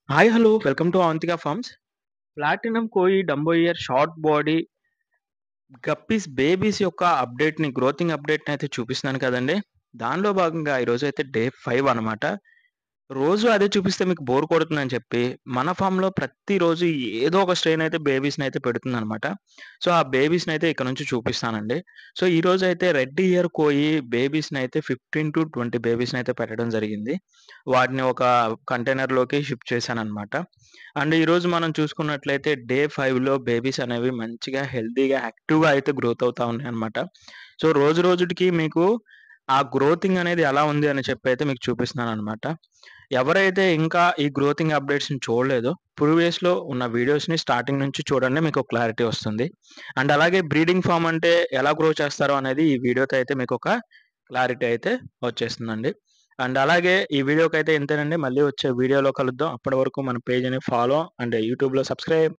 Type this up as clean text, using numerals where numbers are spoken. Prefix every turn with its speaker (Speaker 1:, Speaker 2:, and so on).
Speaker 1: Hi! Hello! Welcome to Avantika farms. Platinum koi, dumbo ear, short body, guppies, babies యొక్క గ్రోతింగ్ అప్డేట్‌ని అయితే చూపిస్తున్నాను కదండీ! దానిలో భాగంగా ఈరోజైతే డే 5 అనమాట. రోజు అదే చూపిస్తే మీకు బోర్ కొడుతుందని చెప్పి, మన ఫార్మ్‌లో ప్రతిరోజు ఏదో ఒక స్ట్రెయిన్ అయితే బేబీస్‌నైతే పెడుతుందనమాట. సో, ఆ బేబీస్‌నైతే ఇక్కడ నుంచి చూపిస్తానండి. సో, ఈరోజైతే రెడ్ ఇయర్ కోయి బేబీస్‌నైతే 15-20 బేబీస్‌నైతే పెట్టడం జరిగింది. వాటిని ఒక కంటైనర్‌లోకి షిఫ్ట్ చేశాననమాట. అండ్ ఈరోజు మనం చూసుకున్నట్లయితే డే 5లో బేబీస్ అనేవి మంచిగా హెల్తీగా, యాక్టివ్‌గా అయితే గ్రోత్ అవుతా ఉన్నాయన్నమాట. సో, రోజు రోజుటికి మీకు ఆ గ్రోతింగ్ అనేది ఎలా ఉంది అని చెప్పి అయితే మీకు చూపిస్తున్నాననమాట. ఎవరైతే ఇంకా ఈ గ్రోతింగ్ అప్డేట్స్‌ని చూడలేదో ప్రీవియస్‌లో ఉన్న వీడియోస్‌ని స్టార్టింగ్ నుంచి చూడండి, మీకు క్లారిటీ వస్తుంది. అండ్ అలాగే బ్రీడింగ్ ఫార్మ్ అంటే ఎలా గ్రో చేస్తారో అనేది ఈ వీడియోతో అయితే మీకొక క్లారిటీ అయితే వచ్చేస్తుందండి. అండ్ అలాగే ఈ వీడియోకైతే ఇంతేనండి. మళ్ళీ వచ్చే వీడియోలో కలుద్దాం. అప్పటి వరకు మన పేజ్‌ని ఫాలో అండ్ యూట్యూబ్‌లో సబ్స్క్రైబ్.